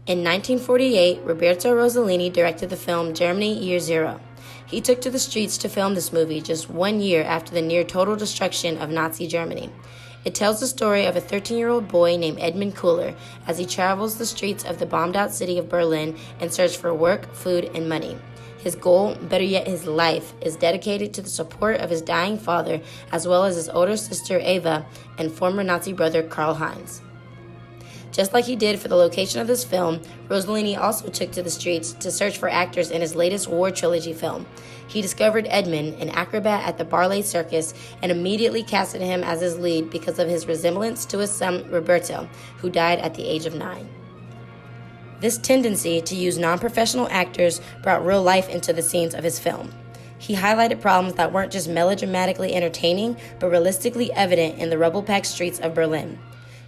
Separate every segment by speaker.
Speaker 1: In 1948, Roberto Rossellini directed the film Germany Year Zero. He took to the streets to film this movie just 1 year after the near-total destruction of Nazi Germany. It tells the story of a 13-year-old boy named Edmund Kuhler as he travels the streets of the bombed-out city of Berlin in search for work, food, and money. His goal, better yet his life, is dedicated to the support of his dying father as well as his older sister Eva and former Nazi brother Karl-Heinz. Just like he did for the location of this film, Rossellini also took to the streets to search for actors in his latest war trilogy film. He discovered Edmund, an acrobat at the Barley Circus, and immediately casted him as his lead because of his resemblance to his son Roberto, who died at the age of 9. This tendency to use non-professional actors brought real life into the scenes of his film. He highlighted problems that weren't just melodramatically entertaining, but realistically evident in the rubble-packed streets of Berlin.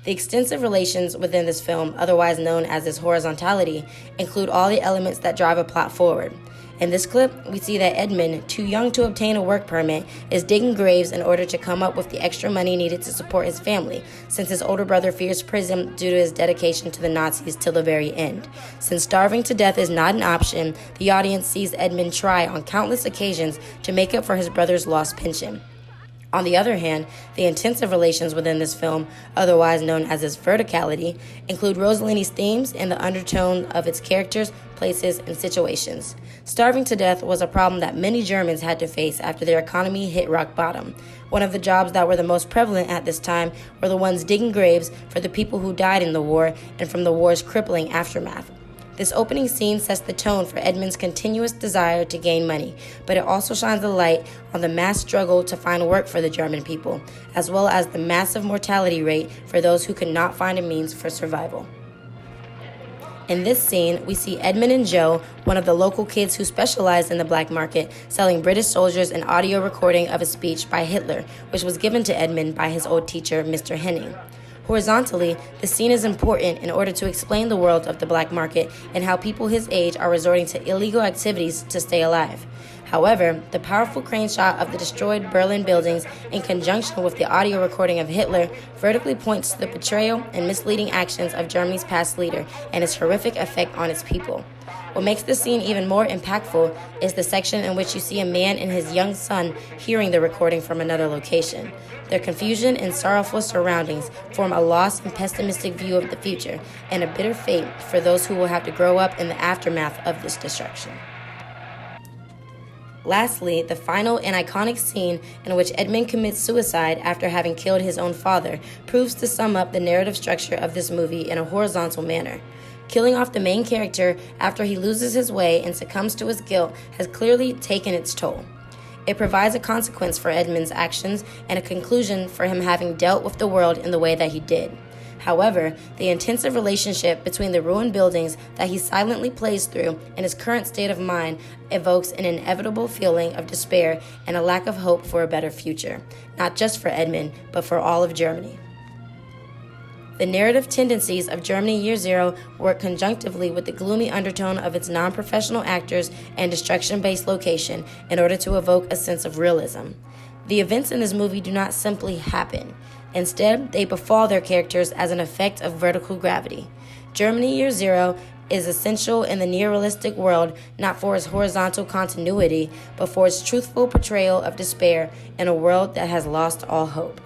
Speaker 1: The extensive relations within this film, otherwise known as its horizontality, include all the elements that drive a plot forward. In this clip, we see that Edmund, too young to obtain a work permit, is digging graves in order to come up with the extra money needed to support his family, since his older brother fears prison due to his dedication to the Nazis till the very end. Since starving to death is not an option, the audience sees Edmund try on countless occasions to make up for his brother's lost pension. On the other hand, the intensive relations within this film, otherwise known as its verticality, include Rossellini's themes and the undertone of its characters, places, and situations. Starving to death was a problem that many Germans had to face after their economy hit rock bottom. One of the jobs that were the most prevalent at this time were the ones digging graves for the people who died in the war and from the war's crippling aftermath. This opening scene sets the tone for Edmund's continuous desire to gain money, but it also shines a light on the mass struggle to find work for the German people, as well as the massive mortality rate for those who could not find a means for survival. In this scene, we see Edmund and Joe, one of the local kids who specialized in the black market, selling British soldiers an audio recording of a speech by Hitler, which was given to Edmund by his old teacher, Mr. Henning. Horizontally, the scene is important in order to explain the world of the black market and how people his age are resorting to illegal activities to stay alive. However, the powerful crane shot of the destroyed Berlin buildings in conjunction with the audio recording of Hitler vertically points to the betrayal and misleading actions of Germany's past leader and its horrific effect on its people. What makes this scene even more impactful is the section in which you see a man and his young son hearing the recording from another location. Their confusion and sorrowful surroundings form a lost and pessimistic view of the future and a bitter fate for those who will have to grow up in the aftermath of this destruction. Lastly, the final and iconic scene in which Edmund commits suicide after having killed his own father proves to sum up the narrative structure of this movie in a horizontal manner. Killing off the main character after he loses his way and succumbs to his guilt has clearly taken its toll. It provides a consequence for Edmund's actions and a conclusion for him having dealt with the world in the way that he did. However, the intensive relationship between the ruined buildings that he silently plays through and his current state of mind evokes an inevitable feeling of despair and a lack of hope for a better future, not just for Edmund, but for all of Germany. The narrative tendencies of Germany Year Zero work conjunctively with the gloomy undertone of its non-professional actors and destruction-based location in order to evoke a sense of realism. The events in this movie do not simply happen. Instead, they befall their characters as an effect of vertical gravity. Germany Year Zero is essential in the near-realistic world not for its horizontal continuity, but for its truthful portrayal of despair in a world that has lost all hope.